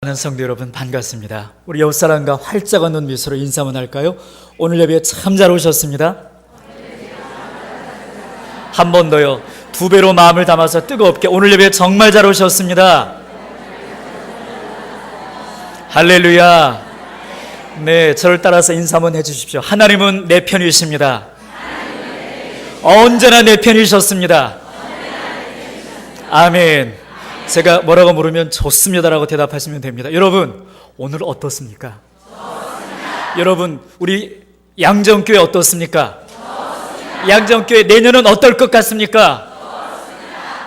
사랑하는 성도 여러분, 반갑습니다. 우리 옆 사람과 활짝 웃는 미소로 인사 한번 할까요? 오늘 예배 참 잘 오셨습니다. 한 번 더요. 두 배로 마음을 담아서 뜨겁게 오늘 예배 정말 잘 오셨습니다. 할렐루야. 네, 저를 따라서 인사 한번 해주십시오. 하나님은 내 편이십니다. 언제나 내 편이셨습니다. 아멘. 제가 뭐라고 물으면 좋습니다라고 대답하시면 됩니다. 여러분, 오늘 어떻습니까? 여러분, 우리 양정교회 어떻습니까? 양정교회 내년은 어떨 것 같습니까?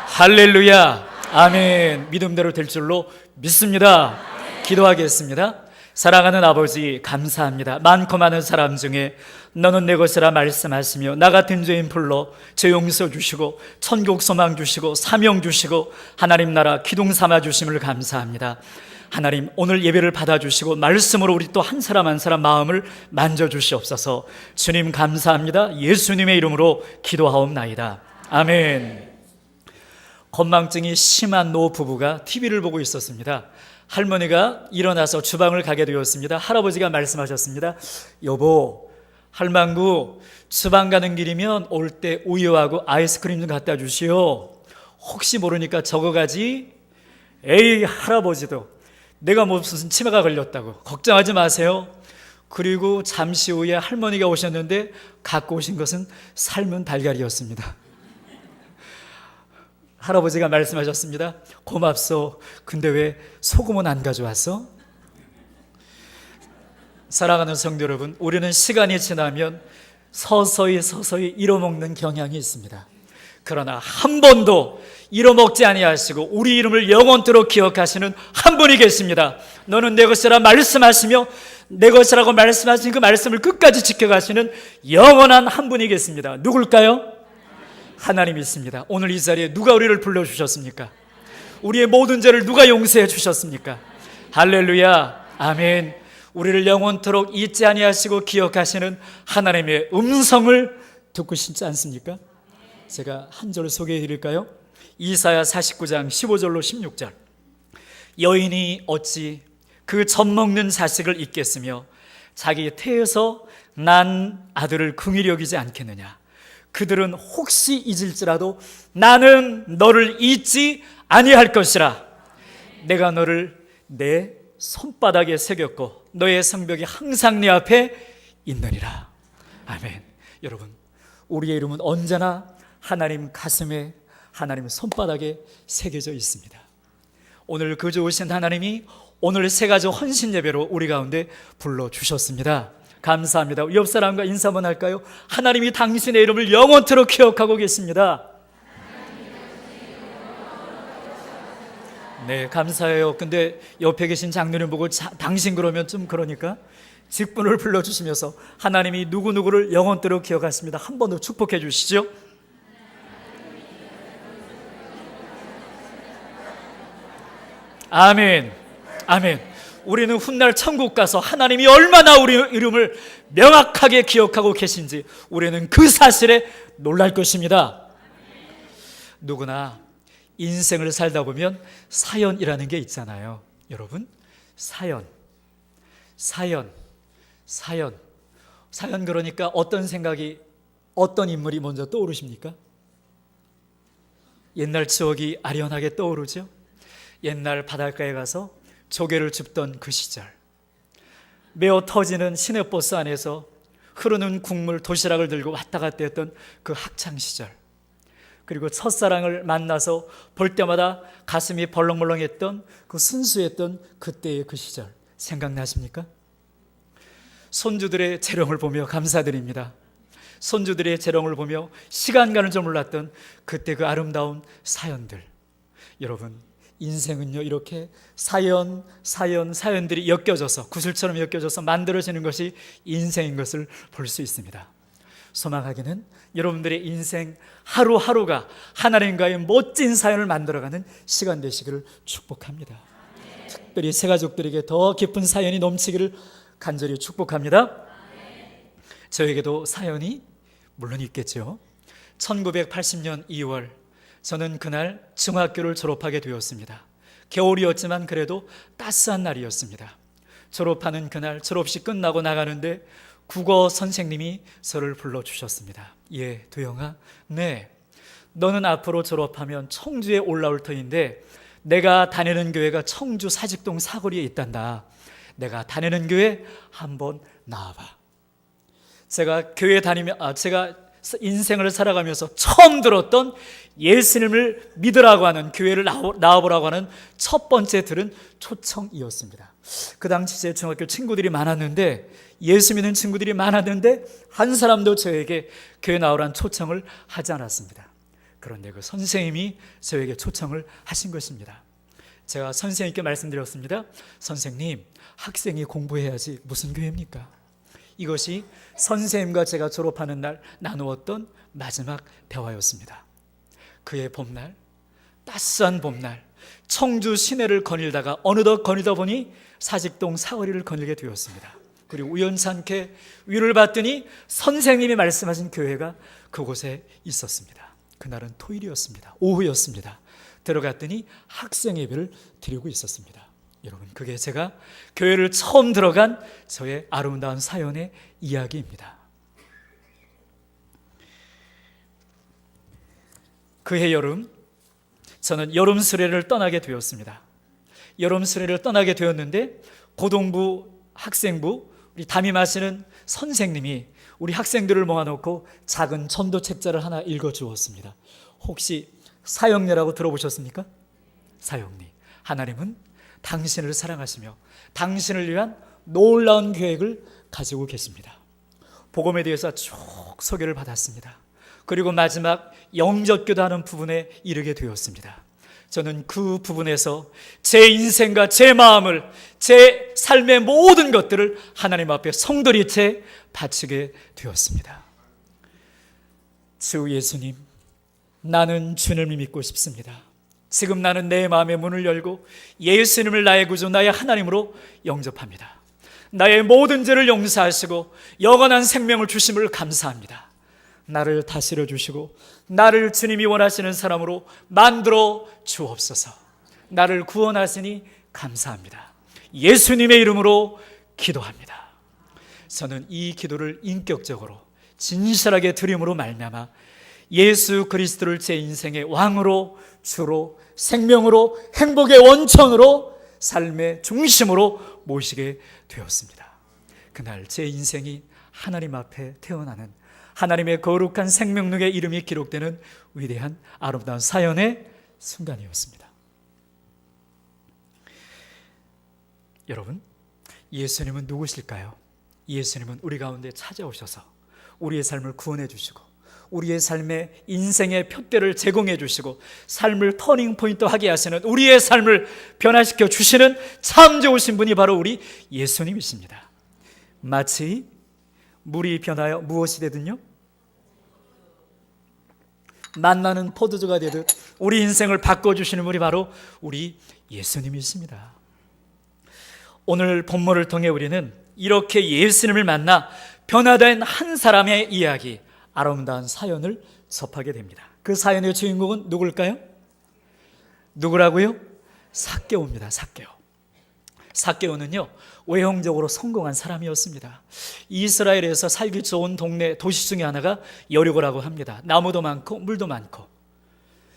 할렐루야. 아멘. 믿음대로 될 줄로 믿습니다. 기도하겠습니다. 사랑하는 아버지, 감사합니다. 많고 많은 사람 중에 너는 내 것이라 말씀하시며 나 같은 죄인 불러 죄 용서 주시고 천국 소망 주시고 사명 주시고 하나님 나라 기둥 삼아 주심을 감사합니다. 하나님, 오늘 예배를 받아주시고 말씀으로 우리 또 한 사람 한 사람 마음을 만져주시옵소서. 주님 감사합니다. 예수님의 이름으로 기도하옵나이다. 아멘. 건망증이 심한 노 부부가 TV를 보고 있었습니다. 할머니가 일어나서 주방을 가게 되었습니다. 할아버지가 말씀하셨습니다. 여보, 할망구 주방 가는 길이면 올 때 우유하고 아이스크림 좀 갖다 주시오. 혹시 모르니까 적어가지. 에이, 할아버지도 내가 무슨 치매가 걸렸다고 걱정하지 마세요. 그리고 잠시 후에 할머니가 오셨는데 갖고 오신 것은 삶은 달걀이었습니다. 할아버지가 말씀하셨습니다. 고맙소. 근데 왜 소금은 안 가져왔어? 사랑하는 성도 여러분, 우리는 시간이 지나면 서서히 잃어먹는 경향이 있습니다. 그러나 한 번도 잃어먹지 아니하시고 우리 이름을 영원토록 기억하시는 한 분이 계십니다. 너는 내 것이라 말씀하시며 내 것이라고 말씀하신 그 말씀을 끝까지 지켜가시는 영원한 한 분이 계십니다. 누굴까요? 하나님이 있습니다. 오늘 이 자리에 누가 우리를 불러주셨습니까? 우리의 모든 죄를 누가 용서해 주셨습니까? 할렐루야. 아멘. 우리를 영원토록 잊지 아니하시고 기억하시는 하나님의 음성을 듣고 싶지 않습니까? 제가 한 절 소개해 드릴까요? 이사야 49장 15절로 16절. 여인이 어찌 그 젖먹는 자식을 잊겠으며 자기 태에서 난 아들을 긍휼히 여기지 않겠느냐. 그들은 혹시 잊을지라도 나는 너를 잊지 아니할 것이라. 내가 너를 내 손바닥에 새겼고 너의 성벽이 항상 네 앞에 있느니라. 아멘. 여러분, 우리의 이름은 언제나 하나님 가슴에, 하나님 손바닥에 새겨져 있습니다. 오늘 그 좋으신 하나님이 오늘 세 가지 헌신 예배로 우리 가운데 불러주셨습니다. 감사합니다. 옆 사람과 인사 한번 할까요? 하나님이 당신의 이름을 영원토록 기억하고 계십니다. 네, 감사해요. 근데 옆에 계신 장로님 보고 당신 그러면 좀 그러니까 직분을 불러주시면서 하나님이 누구누구를 영원토록 기억하십니다. 한 번 더 축복해 주시죠. 아멘. 아멘. 우리는 훗날 천국 가서 하나님이 얼마나 우리 이름을 명확하게 기억하고 계신지 우리는 그 사실에 놀랄 것입니다. 누구나 인생을 살다 보면 사연이라는 게 있잖아요. 여러분, 사연 그러니까 어떤 생각이, 어떤 인물이 먼저 떠오르십니까? 옛날 추억이 아련하게 떠오르죠. 옛날 바닷가에 가서 조개를 줍던 그 시절, 메어 터지는 시내버스 안에서 흐르는 국물 도시락을 들고 왔다 갔다 했던 그 학창 시절, 그리고 첫사랑을 만나서 볼 때마다 가슴이 벌렁벌렁했던 그 순수했던 그때의 그 시절 생각나십니까? 손주들의 재롱을 보며 감사드립니다. 손주들의 재롱을 보며 시간 가는 줄 몰랐던 그때 그 아름다운 사연들. 여러분, 인생은요, 이렇게 사연들이 엮여져서, 구슬처럼 엮여져서 만들어지는 것이 인생인 것을 볼 수 있습니다. 소망하기는 여러분들의 인생 하루하루가 하나님과의 멋진 사연을 만들어가는 시간 되시기를 축복합니다. 특별히 새 가족들에게 더 깊은 사연이 넘치기를 간절히 축복합니다. 저에게도 사연이 물론 있겠죠. 1980년 2월 저는 그날 중학교를 졸업하게 되었습니다. 겨울이었지만 그래도 따스한 날이었습니다. 졸업하는 그날, 졸업식 끝나고 나가는데 국어 선생님이 저를 불러주셨습니다. 예, 도영아, 네, 너는 앞으로 졸업하면 청주에 올라올 터인데 내가 다니는 교회가 청주 사직동 사거리에 있단다. 내가 다니는 교회 한번 나와봐. 제가 교회 다니며 제가 인생을 살아가면서 처음 들었던 예수님을 믿으라고 하는, 교회를 나와보라고 하는 첫 번째 들은 초청이었습니다. 그 당시 제 중학교 친구들이 많았는데, 예수 믿는 친구들이 많았는데 한 사람도 저에게 교회 나오라는 초청을 하지 않았습니다. 그런데 그 선생님이 저에게 초청을 하신 것입니다. 제가 선생님께 말씀드렸습니다. 선생님, 학생이 공부해야지 무슨 교회입니까? 이것이 선생님과 제가 졸업하는 날 나누었던 마지막 대화였습니다. 그의 봄날, 따스한 봄날, 청주 시내를 거닐다가 어느덧 거닐다 보니 사직동 사거리를 거닐게 되었습니다. 그리고 우연찮게 위를 봤더니 선생님이 말씀하신 교회가 그곳에 있었습니다. 그날은 토요일이었습니다. 오후였습니다. 들어갔더니 학생 예배를 드리고 있었습니다. 여러분, 그게 제가 교회를 처음 들어간 저의 아름다운 사연의 이야기입니다. 그해 여름, 저는 여름 수련회를 떠나게 되었습니다. 여름 수련회를 떠나게 되었는데 고등부, 학생부, 우리 담임하시는 선생님이 우리 학생들을 모아놓고 작은 전도 책자를 하나 읽어주었습니다. 혹시 사역리라고 들어보셨습니까? 사역리. 하나님은 당신을 사랑하시며 당신을 위한 놀라운 계획을 가지고 계십니다. 복음에 대해서 쭉 소개를 받았습니다. 그리고 마지막 영접기도하는 부분에 이르게 되었습니다. 저는 그 부분에서 제 인생과 제 마음을, 제 삶의 모든 것들을 하나님 앞에 성도리째 바치게 되었습니다. 주 예수님, 나는 주님을 믿고 싶습니다. 지금 나는 내 마음의 문을 열고 예수님을 나의 구주, 나의 하나님으로 영접합니다. 나의 모든 죄를 용서하시고 영원한 생명을 주심을 감사합니다. 나를 다스려 주시고 나를 주님이 원하시는 사람으로 만들어 주옵소서. 나를 구원하시니 감사합니다. 예수님의 이름으로 기도합니다. 저는 이 기도를 인격적으로 진실하게 드림으로 말미암아 예수 그리스도를 제 인생의 왕으로, 주로, 생명으로, 행복의 원천으로, 삶의 중심으로 모시게 되었습니다. 그날 제 인생이 하나님 앞에 태어나는, 하나님의 거룩한 생명록의 이름이 기록되는 위대한 아름다운 사연의 순간이었습니다. 여러분, 예수님은 누구실까요? 예수님은 우리 가운데 찾아오셔서 우리의 삶을 구원해 주시고 우리의 삶의 인생의 표대를 제공해 주시고 삶을 터닝 포인트 하게 하시는, 우리의 삶을 변화시켜 주시는 참 좋으신 분이 바로 우리 예수님이십니다. 마치 물이 변하여 무엇이 되든요, 만나는 포도주가 되듯 우리 인생을 바꿔주시는 분이 바로 우리 예수님이십니다. 오늘 본문을 통해 우리는 이렇게 예수님을 만나 변화된 한 사람의 이야기, 아름다운 사연을 접하게 됩니다. 그 사연의 주인공은 누굴까요? 누구라고요? 삭개오입니다. 삭개오. 삭개오는요, 외형적으로 성공한 사람이었습니다. 이스라엘에서 살기 좋은 동네 도시 중에 하나가 여리고라고 합니다. 나무도 많고 물도 많고.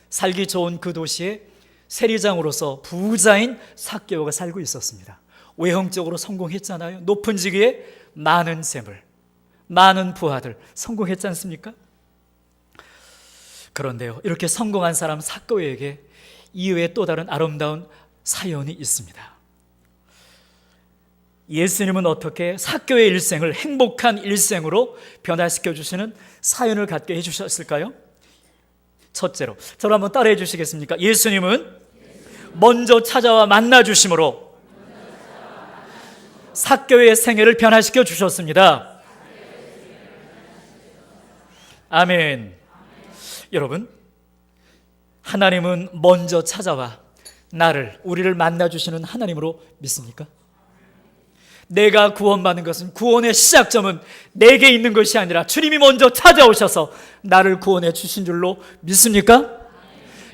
살기 좋은 그 도시에 세리장으로서 부자인 삭개오가 살고 있었습니다. 외형적으로 성공했잖아요. 높은 직위에 많은 재물, 많은 부하들, 성공했지 않습니까? 그런데요, 이렇게 성공한 사람 삭개오에게 이외에 또 다른 아름다운 사연이 있습니다. 예수님은 어떻게 삭개오의 일생을 행복한 일생으로 변화시켜 주시는 사연을 갖게 해주셨을까요? 첫째로, 저를 한번 따라해 주시겠습니까? 예수님은 먼저 찾아와 만나 주심으로 삭개오의 생애를 변화시켜 주셨습니다. 아멘. 여러분, 하나님은 먼저 찾아와 우리를 만나 주시는 하나님으로 믿습니까? 내가 구원받는 것은, 구원의 시작점은 내게 있는 것이 아니라 주님이 먼저 찾아오셔서 나를 구원해 주신 줄로 믿습니까?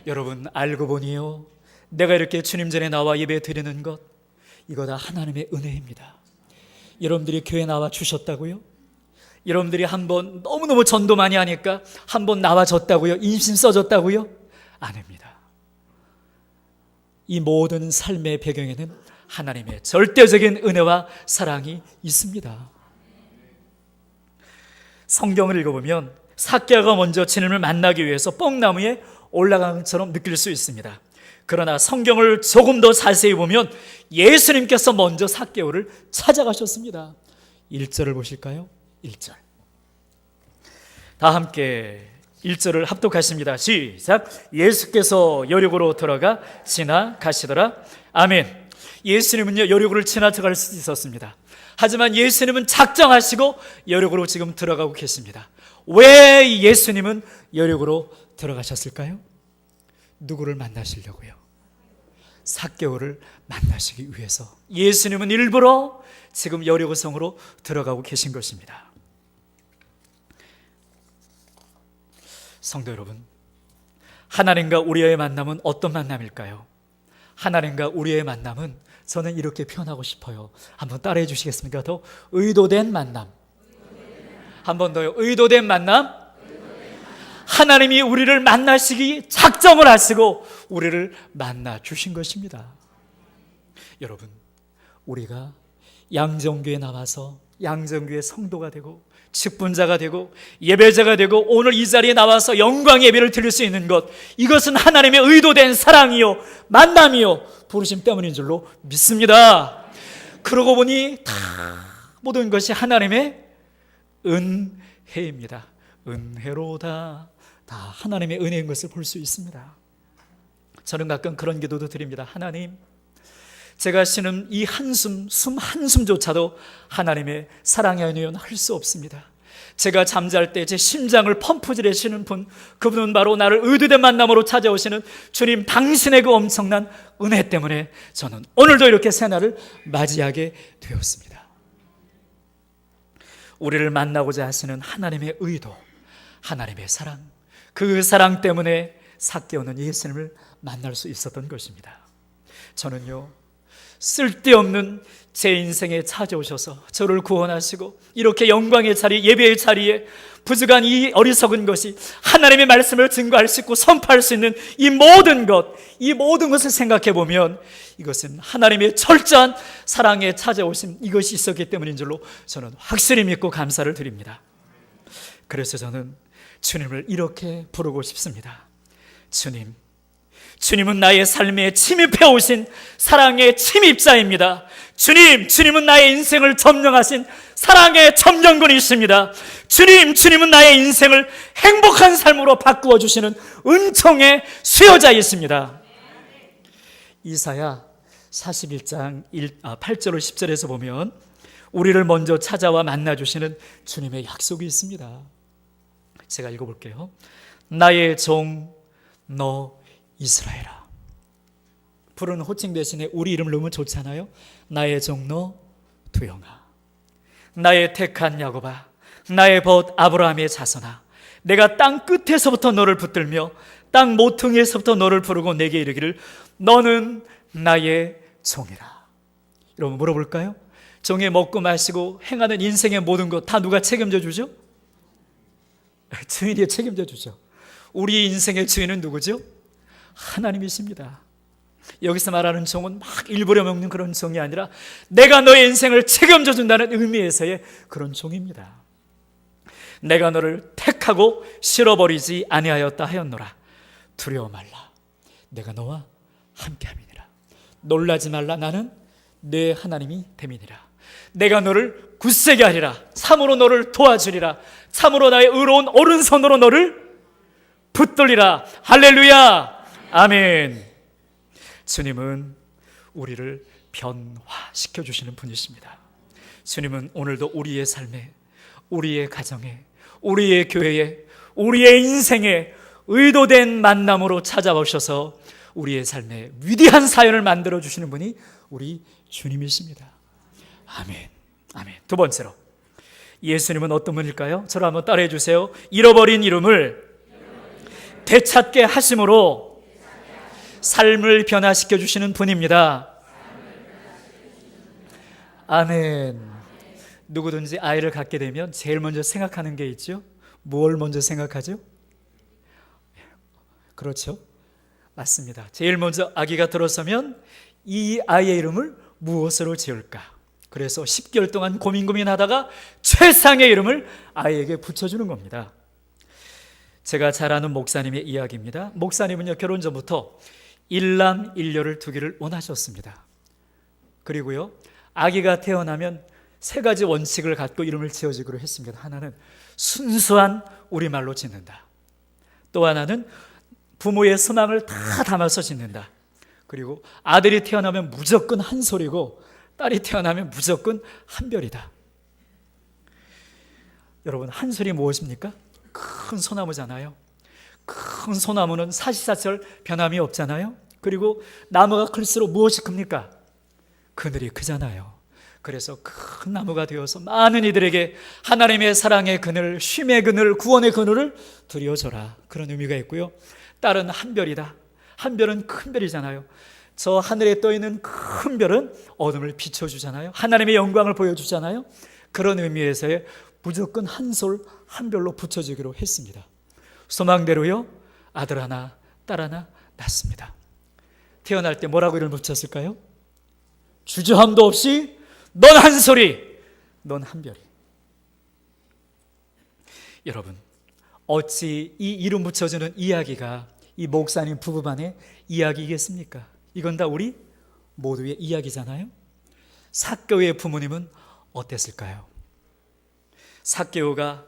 여러분, 알고 보니요, 내가 이렇게 주님 전에 나와 예배 드리는 것, 이거 다 하나님의 은혜입니다. 여러분들이 교회 나와 주셨다고요? 여러분들이 한번 너무너무 전도 많이 하니까 한번 나와줬다고요? 인심 써줬다고요? 아닙니다. 이 모든 삶의 배경에는 하나님의 절대적인 은혜와 사랑이 있습니다. 성경을 읽어보면 삭개오가 먼저 주님을 만나기 위해서 뽕나무에 올라간 것처럼 느낄 수 있습니다. 그러나 성경을 조금 더 자세히 보면 예수님께서 먼저 삭개오를 찾아가셨습니다. 1절을 보실까요? 1절. 다 함께 1절을 합독하십니다. 시작. 예수께서 여리고로 들어가 지나가시더라. 아멘. 예수님은요, 여리고를 지나쳐갈 수 있었습니다. 하지만 예수님은 작정하시고 여리고로 지금 들어가고 계십니다. 왜 예수님은 여리고로 들어가셨을까요? 누구를 만나시려고요? 삭개오를 만나시기 위해서 예수님은 일부러 지금 여리고성으로 들어가고 계신 것입니다. 성도 여러분, 하나님과 우리의 만남은 어떤 만남일까요? 하나님과 우리의 만남은 저는 이렇게 표현하고 싶어요. 한번 따라해 주시겠습니까? 더 의도된 만남. 한 번 더요. 의도된 만남. 하나님이 우리를 만나시기 작정을 하시고 우리를 만나 주신 것입니다. 여러분, 우리가 양정교에 나와서 양정교의 성도가 되고 직분자가 되고 예배자가 되고 오늘 이 자리에 나와서 영광 예배를 드릴 수 있는 것, 이것은 하나님의 의도된 사랑이요 만남이요 부르심 때문인 줄로 믿습니다. 그러고 보니 다 모든 것이 하나님의 은혜입니다. 은혜로다. 다 하나님의 은혜인 것을 볼 수 있습니다. 저는 가끔 그런 기도도 드립니다. 하나님, 제가 쉬는 이 한숨, 숨 한숨조차도 하나님의 사랑의 은혜는 할 수 없습니다. 제가 잠잘 때 제 심장을 펌프질해 쉬는 분, 그분은 바로 나를 의도된 만남으로 찾아오시는 주님, 당신의 그 엄청난 은혜 때문에 저는 오늘도 이렇게 새날을 맞이하게 되었습니다. 우리를 만나고자 하시는 하나님의 의도, 하나님의 사랑, 그 사랑 때문에 삭개오는 예수님을 만날 수 있었던 것입니다. 저는요, 쓸데없는 제 인생에 찾아오셔서 저를 구원하시고 이렇게 영광의 자리, 예배의 자리에 부족한 이 어리석은 것이 하나님의 말씀을 증거할 수 있고 선포할 수 있는 이 모든 것을 생각해 보면 이것은 하나님의 철저한 사랑에 찾아오신 이것이 있었기 때문인 줄로 저는 확실히 믿고 감사를 드립니다. 그래서 저는 주님을 이렇게 부르고 싶습니다. 주님, 주님은 나의 삶에 침입해 오신 사랑의 침입자입니다. 주님은 나의 인생을 점령하신 사랑의 점령군이십니다. 주님은 나의 인생을 행복한 삶으로 바꾸어 주시는 은총의 수요자이십니다. 이사야 41장 8절 10절에서 보면 우리를 먼저 찾아와 만나주시는 주님의 약속이 있습니다. 제가 읽어볼게요. 나의 종 너 이스라엘아. 부르는 호칭 대신에 우리 이름을 넣으면 좋잖아요. 나의 종 너 두영아. 나의 택한 야곱아. 나의 벗 아브라함의 자손아. 내가 땅 끝에서부터 너를 붙들며 땅 모퉁이에서부터 너를 부르고 내게 이르기를 너는 나의 종이라. 여러분 물어볼까요? 종에 먹고 마시고 행하는 인생의 모든 것 다 누가 책임져 주죠? 주인이 책임져 주죠. 우리 인생의 주인은 누구죠? 하나님이십니다. 여기서 말하는 종은 막 일부러 먹는 그런 종이 아니라 내가 너의 인생을 책임져 준다는 의미에서의 그런 종입니다. 내가 너를 택하고 실어버리지 아니하였다 하였노라. 두려워 말라. 내가 너와 함께함이니라. 놀라지 말라. 나는 내 하나님이 됨이니라. 내가 너를 굳세게 하리라. 참으로 너를 도와주리라. 참으로 나의 의로운 오른손으로 너를 붙들리라. 할렐루야. 아멘. 주님은 우리를 변화시켜 주시는 분이십니다. 주님은 오늘도 우리의 삶에, 우리의 가정에, 우리의 교회에, 우리의 인생에 의도된 만남으로 찾아오셔서 우리의 삶에 위대한 사연을 만들어 주시는 분이 우리 주님이십니다. 아멘. 아멘. 두 번째로, 예수님은 어떤 분일까요? 저를 한번 따라해 주세요. 잃어버린 이름을 되찾게 하심으로 삶을 변화시켜 주시는 분입니다. 아멘. 누구든지 아이를 갖게 되면 제일 먼저 생각하는 게 있죠. 뭘 먼저 생각하죠? 그렇죠. 맞습니다. 제일 먼저 아기가 들어서면 이 아이의 이름을 무엇으로 지을까? 그래서 10개월 동안 고민하다가 최상의 이름을 아이에게 붙여주는 겁니다. 제가 잘 아는 목사님의 이야기입니다. 목사님은요, 결혼 전부터 일남 일녀를 두기를 원하셨습니다. 그리고요, 아기가 태어나면 세 가지 원칙을 갖고 이름을 지어주기로 했습니다. 하나는 순수한 우리말로 짓는다. 또 하나는 부모의 소망을 다 담아서 짓는다. 그리고 아들이 태어나면 무조건 한 소리고 딸이 태어나면 무조건 한 별이다. 여러분, 한 소리 무엇입니까? 큰 소나무잖아요. 큰 소나무는 사시사철 변함이 없잖아요. 그리고 나무가 클수록 무엇이 큽니까? 그늘이 크잖아요. 그래서 큰 나무가 되어서 많은 이들에게 하나님의 사랑의 그늘, 쉼의 그늘, 구원의 그늘을 드려줘라. 그런 의미가 있고요. 딸은 한 별이다. 한 별은 큰 별이잖아요. 저 하늘에 떠있는 큰 별은 어둠을 비춰주잖아요. 하나님의 영광을 보여주잖아요. 그런 의미에서의 무조건 한 솔, 한 별로 붙여주기로 했습니다. 소망대로요, 아들 하나, 딸 하나 낳습니다. 태어날 때 뭐라고 이름을 붙였을까요? 주저함도 없이 넌 한 소리, 넌 한 별이. 여러분, 어찌 이 이름 붙여주는 이야기가 이 목사님 부부만의 이야기겠습니까? 이건 다 우리 모두의 이야기잖아요. 삭개오의 부모님은 어땠을까요? 삭개오가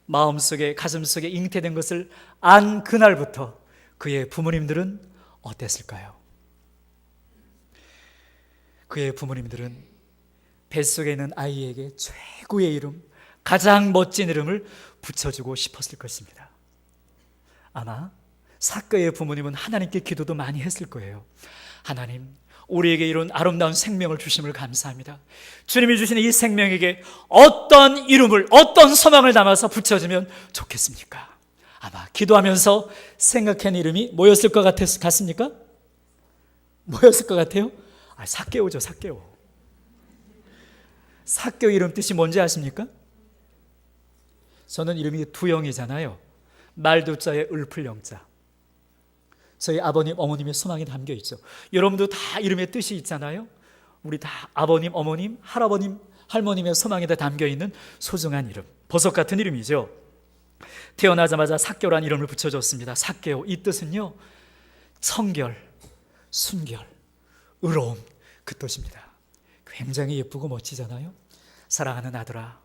마음속에, 가슴속에 잉태된 것을 안 그날부터 그의 부모님들은 어땠을까요? 그의 부모님들은 뱃속에 있는 아이에게 최고의 이름, 가장 멋진 이름을 붙여주고 싶었을 것입니다. 아마 삭개오의 부모님은 하나님께 기도도 많이 했을 거예요. 하나님, 우리에게 이런 아름다운 생명을 주심을 감사합니다. 주님이 주시는 이 생명에게 어떤 이름을, 어떤 소망을 담아서 붙여주면 좋겠습니까? 아마 기도하면서 생각한 이름이 뭐였을 것 같습니까? 뭐였을 것 같아요? 삭개오죠, 삭개오. 삭개오 이름 뜻이 뭔지 아십니까? 저는 이름이 두영이잖아요. 말두자에 을풀영자. 저희 아버님, 어머님의 소망이 담겨 있죠. 여러분도 다 이름의 뜻이 있잖아요. 우리 다 아버님, 어머님, 할아버님, 할머님의 소망이 다 담겨 있는 소중한 이름, 보석 같은 이름이죠. 태어나자마자 삭개오라는 이름을 붙여줬습니다. 삭개오, 이 뜻은요, 청결, 순결, 의로움, 그 뜻입니다. 굉장히 예쁘고 멋지잖아요. 사랑하는 아들아,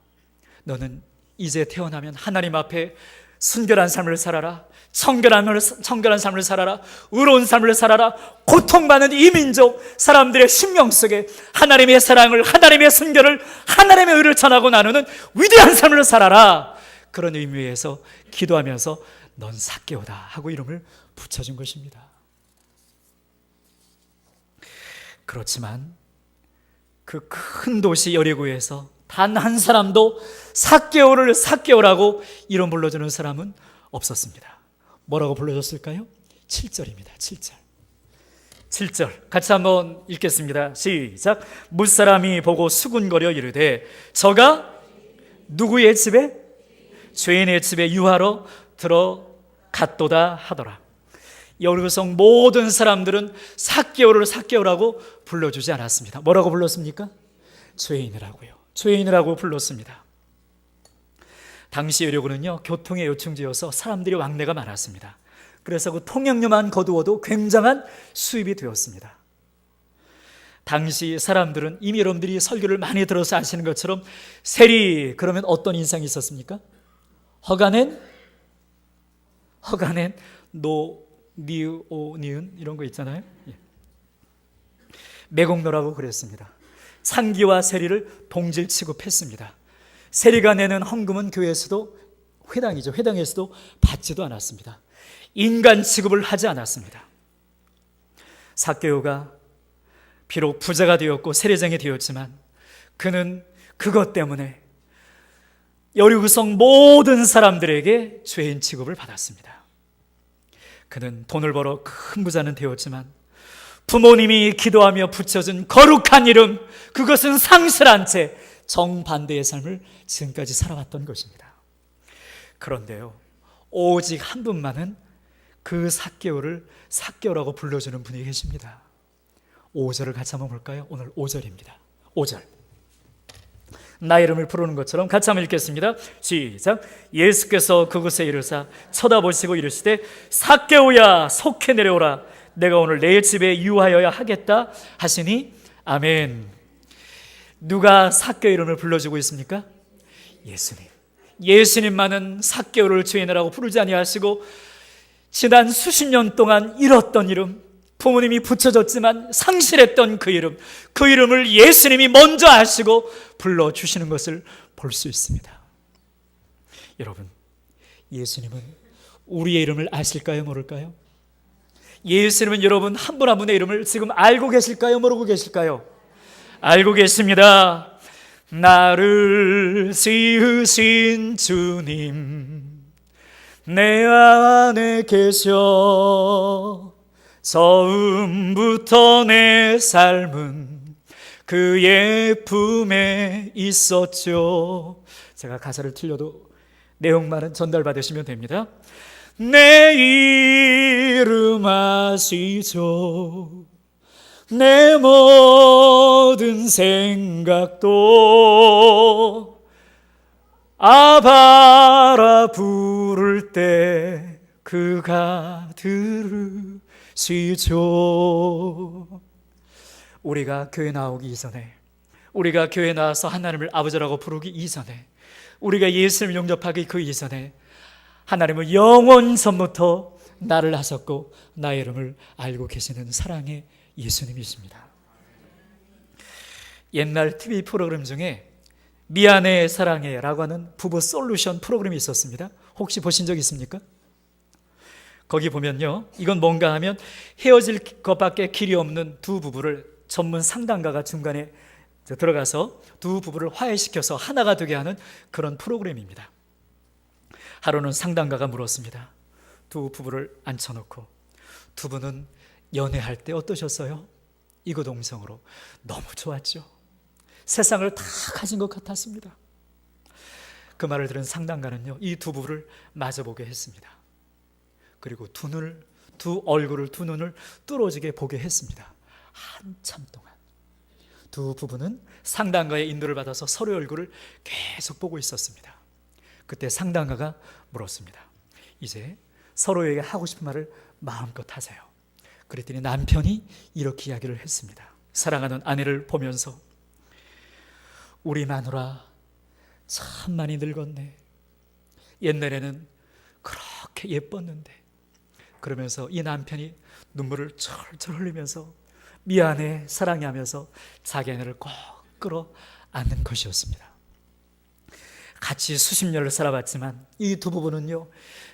너는 이제 태어나면 하나님 앞에 순결한 삶을 살아라. 청결한 삶을 살아라. 의로운 삶을 살아라. 고통받는 이 민족 사람들의 심령 속에 하나님의 사랑을, 하나님의 순결을, 하나님의 의를 전하고 나누는 위대한 삶을 살아라. 그런 의미에서 기도하면서 넌 삭개오다 하고 이름을 붙여준 것입니다. 그렇지만 그 큰 도시 여리고에서 단 한 사람도 삭개오를 삭개오라고 이름 불러주는 사람은 없었습니다. 뭐라고 불러줬을까요? 7절입니다. 7절. 7절 같이 한번 읽겠습니다. 시작. 무사람이 보고 수군거려 이르되 저가 누구의 집에? 죄인의 집에 유하러 들어갔도다 하더라. 여리고성 모든 사람들은 삭개오를 삭개오라고 불러주지 않았습니다. 뭐라고 불렀습니까? 죄인이라고요. 죄인이라고 불렀습니다. 당시 여리고는요, 교통의 요충지여서 사람들이 왕래가 많았습니다. 그래서 그 통행료만 거두어도 굉장한 수입이 되었습니다. 당시 사람들은 이미 여러분들이 설교를 많이 들어서 아시는 것처럼 세리 그러면 어떤 인상이 있었습니까? 허가낸 노 니은, 오, 니은 이런 거 있잖아요. 매국노라고 그랬습니다. 창기와 세리를 동질 취급했습니다. 세리가 내는 헌금은 교회에서도 회당에서도 받지도 않았습니다. 인간 취급을 하지 않았습니다. 삭개오가 비록 부자가 되었고 세리장이 되었지만 그는 그것 때문에 여리고성 모든 사람들에게 죄인 취급을 받았습니다. 그는 돈을 벌어 큰 부자는 되었지만 부모님이 기도하며 붙여준 거룩한 이름, 그것은 상실한 채 정반대의 삶을 지금까지 살아왔던 것입니다. 그런데요, 오직 한 분만은 그 삭개오를 삭개오라고 불러주는 분이 계십니다. 5절을 같이 한번 볼까요? 오늘 5절입니다. 5절. 나 이름을 부르는 것처럼 같이 한번 읽겠습니다. 시작. 예수께서 그곳에 이르사 쳐다보시고 이르시되 삭개오야 속히 내려오라, 내가 오늘 내 집에 유하여야 하겠다 하시니 아멘. 누가 삭개오 이름을 불러주고 있습니까? 예수님. 예수님만은 삭개오를 주인이라고 부르지 아니하시고 지난 수십 년 동안 잃었던 이름, 부모님이 붙여줬지만 상실했던 그 이름을 예수님이 먼저 아시고 불러주시는 것을 볼 수 있습니다. 여러분, 예수님은 우리의 이름을 아실까요? 모를까요? 예수님은 여러분 한 분 한 분의 이름을 지금 알고 계실까요? 모르고 계실까요? 알고 계십니다. 나를 지으신 주님, 내 안에 계셔. 처음부터 내 삶은 그의 품에 있었죠. 제가 가사를 틀려도 내용만은 전달받으시면 됩니다. 내 이름 아시죠. 내 모든 생각도 아바라 부를 때 그가 들으시죠. 우리가 교회 나오기 이전에, 우리가 교회 나와서 하나님을 아버지라고 부르기 이전에, 우리가 예수님을 영접하기 그 이전에 하나님은 영원 전부터 나를 하셨고 나의 이름을 알고 계시는 사랑의 예수님이십니다. 옛날 TV 프로그램 중에 미안해 사랑해 라고 하는 부부 솔루션 프로그램이 있었습니다. 혹시 보신 적 있습니까? 거기 보면요, 이건 뭔가 하면 헤어질 것밖에 길이 없는 두 부부를 전문 상담가가 중간에 들어가서 두 부부를 화해시켜서 하나가 되게 하는 그런 프로그램입니다. 하루는 상담가가 물었습니다. 두 부부를 앉혀놓고, 두 분은 연애할 때 어떠셨어요? 이구동성으로. 너무 좋았죠. 세상을 다 가진 것 같았습니다. 그 말을 들은 상담가는요, 이 두 부부를 마주보게 했습니다. 그리고 두 얼굴을, 두 눈을 뚫어지게 보게 했습니다. 한참 동안 두 부부는 상담가의 인도를 받아서 서로의 얼굴을 계속 보고 있었습니다. 그때 상담가가 물었습니다. 이제 서로에게 하고 싶은 말을 마음껏 하세요. 그랬더니 남편이 이렇게 이야기를 했습니다. 사랑하는 아내를 보면서, 우리 마누라 참 많이 늙었네. 옛날에는 그렇게 예뻤는데. 그러면서 이 남편이 눈물을 철철 흘리면서 미안해 사랑해 하면서 자기 아내를 꼭 끌어 안는 것이었습니다. 같이 수십 년을 살아봤지만 이 두 부부는요,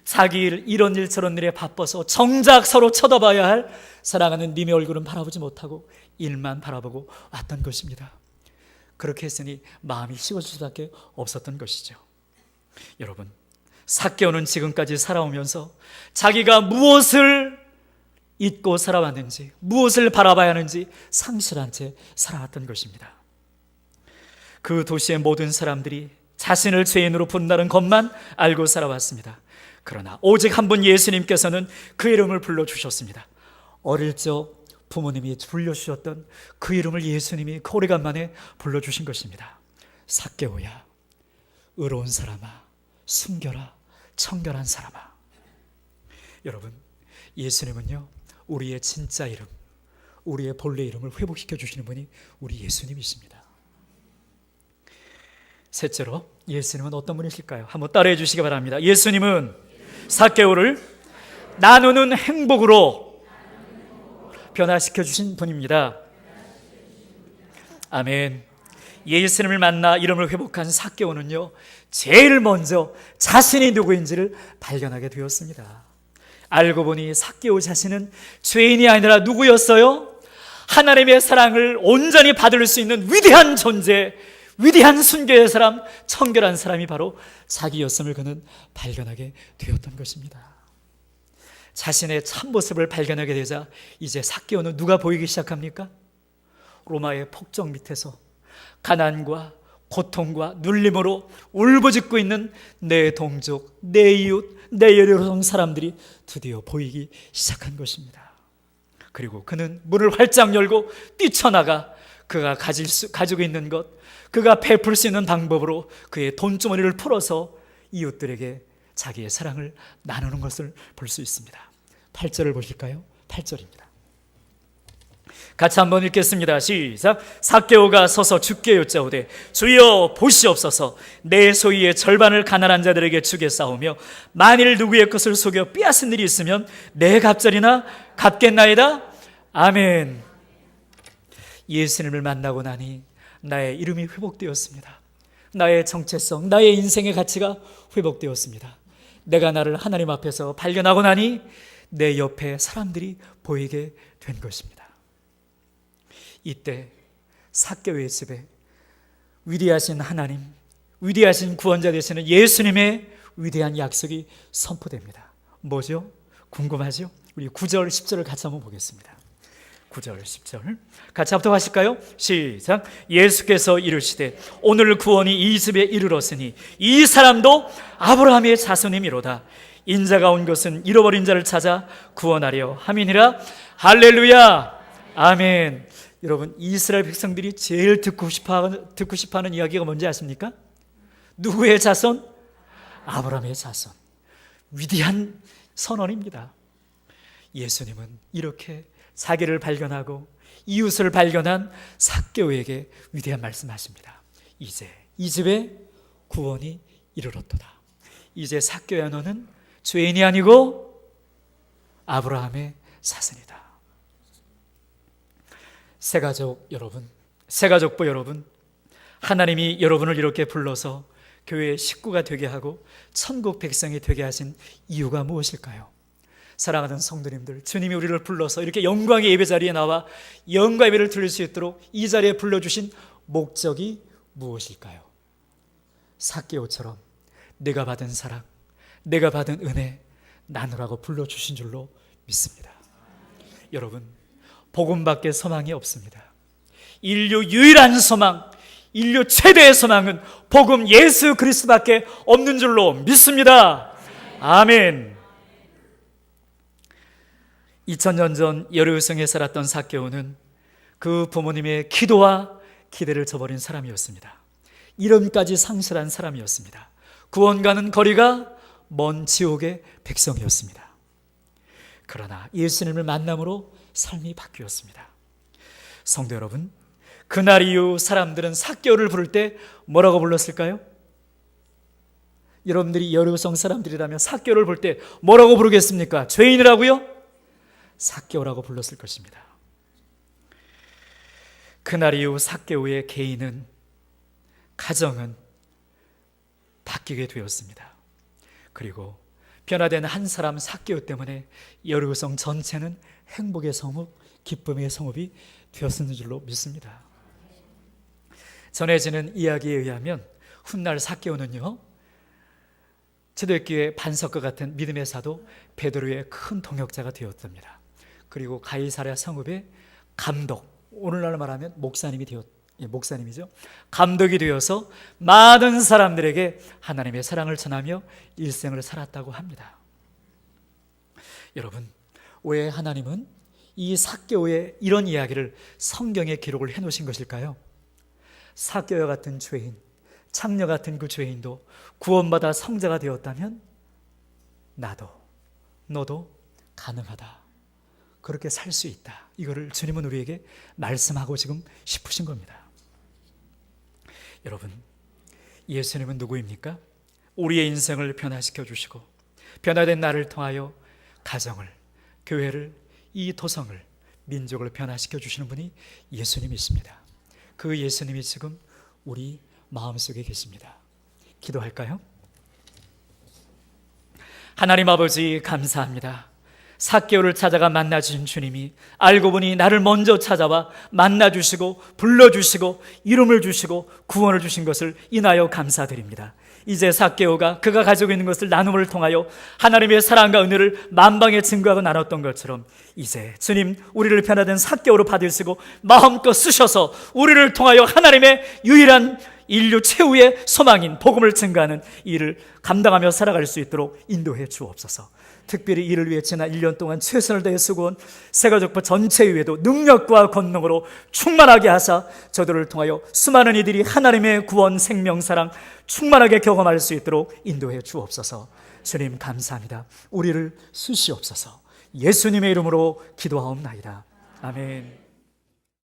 자기 일, 이런 일 저런 일에 바빠서 정작 서로 쳐다봐야 할 사랑하는 님의 얼굴은 바라보지 못하고 일만 바라보고 왔던 것입니다. 그렇게 했으니 마음이 식어질 수밖에 없었던 것이죠. 여러분, 삭개오는 지금까지 살아오면서 자기가 무엇을 잊고 살아왔는지, 무엇을 바라봐야 하는지 상실한 채 살아왔던 것입니다. 그 도시의 모든 사람들이 자신을 죄인으로 본다는 것만 알고 살아왔습니다. 그러나 오직 한 분 예수님께서는 그 이름을 불러주셨습니다. 어릴 적 부모님이 불러주셨던 그 이름을 예수님이 오래간만에 불러주신 것입니다. 삭개오야, 의로운 사람아, 숨겨라, 청결한 사람아. 여러분, 예수님은요, 우리의 진짜 이름, 우리의 본래 이름을 회복시켜 주시는 분이 우리 예수님이십니다. 셋째로, 예수님은 어떤 분이실까요? 한번 따라해 주시기 바랍니다. 예수님은 삭개오를 나누는 행복으로 변화시켜 주신 분입니다. 아멘. 예수님을 만나 이름을 회복한 삭개오는요, 제일 먼저 자신이 누구인지를 발견하게 되었습니다. 알고 보니 삭개오 자신은 죄인이 아니라 누구였어요? 하나님의 사랑을 온전히 받을 수 있는 위대한 존재, 위대한 순교의 사람, 청결한 사람이 바로 자기였음을 그는 발견하게 되었던 것입니다. 자신의 참모습을 발견하게 되자 이제 삭개오는 누가 보이기 시작합니까? 로마의 폭정 밑에서 가난과 고통과 눌림으로 울부짖고 있는 내 동족, 내 이웃, 내 여러 사람들이 드디어 보이기 시작한 것입니다. 그리고 그는 문을 활짝 열고 뛰쳐나가 그가 가지고 있는 것, 그가 베풀 수 있는 방법으로 그의 돈주머니를 풀어서 이웃들에게 자기의 사랑을 나누는 것을 볼 수 있습니다. 8절을 보실까요? 8절입니다. 같이 한번 읽겠습니다. 시작. 삭개오가 서서 주께 여짜오되 주여 보시옵소서, 내 소유의 절반을 가난한 자들에게 주겠사오며 만일 누구의 것을 속여 빼앗은 일이 있으면 내 갑절이나 갚겠나이다. 아멘. 예수님을 만나고 나니 나의 이름이 회복되었습니다. 나의 정체성, 나의 인생의 가치가 회복되었습니다. 내가 나를 하나님 앞에서 발견하고 나니 내 옆에 사람들이 보이게 된 것입니다. 이때 삭개오의 집에 위대하신 하나님, 위대하신 구원자 되시는 예수님의 위대한 약속이 선포됩니다. 뭐죠? 궁금하죠? 우리 9절, 10절을 같이 한번 보겠습니다. 9절, 10절 같이 합독하실까요? 시작. 예수께서 이르시되 오늘 구원이 이 집에 이르렀으니 이 사람도 아브라함의 자손이미로다. 인자가 온 것은 잃어버린 자를 찾아 구원하려 함이니라. 할렐루야. 아멘. 여러분, 이스라엘 백성들이 제일 듣고 싶어하는 이야기가 뭔지 아십니까? 누구의 자손? 아브라함의 자손. 위대한 선언입니다. 예수님은 이렇게 자기를 발견하고 이웃을 발견한 삭개오에게 위대한 말씀하십니다. 이제 이 집에 구원이 이르렀도다. 이제 삭개오야, 너는 죄인이 아니고 아브라함의 자손이다. 새가족 여러분, 새가족부 여러분, 하나님이 여러분을 이렇게 불러서 교회의 식구가 되게 하고 천국 백성이 되게 하신 이유가 무엇일까요? 사랑하는 성도님들, 주님이 우리를 불러서 이렇게 영광의 예배 자리에 나와 영광의 예배를 드릴 수 있도록 이 자리에 불러주신 목적이 무엇일까요? 삭개오처럼 내가 받은 사랑, 내가 받은 은혜 나누라고 불러주신 줄로 믿습니다. 여러분, 복음밖에 소망이 없습니다. 인류 유일한 소망, 인류 최대의 소망은 복음 예수 그리스도밖에 없는 줄로 믿습니다. 아멘. 2000년 전 여리고성에 살았던 삭개오는 그 부모님의 기도와 기대를 저버린 사람이었습니다. 이름까지 상실한 사람이었습니다. 구원가는 거리가 먼 지옥의 백성이었습니다. 그러나 예수님을 만남으로 삶이 바뀌었습니다. 성도 여러분, 그날 이후 사람들은 삭개오를 부를 때 뭐라고 불렀을까요? 여러분들이 여리고성 사람들이라면 삭개오를 볼 때 뭐라고 부르겠습니까? 죄인이라고요? 삭개오라고 불렀을 것입니다. 그날 이후 삭개오의 개인은, 가정은 바뀌게 되었습니다. 그리고 변화된 한 사람 삭개오 때문에 여리고성 전체는 행복의 성읍, 기쁨의 성읍이 되었는 줄로 믿습니다. 전해지는 이야기에 의하면 훗날 삭개오는요, 초대교회 반석과 같은 믿음의 사도 베드로의 큰 동역자가 되었답니다. 그리고 가이사랴 성읍의 감독, 오늘날 말하면 목사님이죠. 감독이 되어서 많은 사람들에게 하나님의 사랑을 전하며 일생을 살았다고 합니다. 여러분, 왜 하나님은 이 삭개오의 이런 이야기를 성경에 기록을 해놓으신 것일까요? 삭개오와 같은 죄인, 창녀 같은 그 죄인도 구원받아 성자가 되었다면 나도, 너도 가능하다, 그렇게 살 수 있다, 이거를 주님은 우리에게 말씀하고 지금 싶으신 겁니다. 여러분, 예수님은 누구입니까? 우리의 인생을 변화시켜 주시고 변화된 나를 통하여 가정을, 교회를, 이 도성을, 민족을 변화시켜 주시는 분이 예수님이십니다. 그 예수님이 지금 우리 마음속에 계십니다. 기도할까요? 하나님 아버지, 감사합니다. 삭개오를 찾아가 만나주신 주님이 알고 보니 나를 먼저 찾아와 만나주시고 불러주시고 이름을 주시고 구원을 주신 것을 인하여 감사드립니다. 이제 삭개오가 그가 가지고 있는 것을 나눔을 통하여 하나님의 사랑과 은혜를 만방에 증거하고 나눴던 것처럼 이제 주님 우리를 변화된 삭개오로 받으시고 마음껏 쓰셔서 우리를 통하여 하나님의 유일한 인류 최후의 소망인 복음을 증거하는 일을 감당하며 살아갈 수 있도록 인도해 주옵소서. 특별히 이를 위해 지난 1년 동안 최선을 다해 수고한 새가족부 전체 위에도 능력과 권능으로 충만하게 하사 저들을 통하여 수많은 이들이 하나님의 구원, 생명, 사랑 충만하게 경험할 수 있도록 인도해 주옵소서. 주님 감사합니다. 우리를 쓰시옵소서. 예수님의 이름으로 기도하옵나이다. 아멘.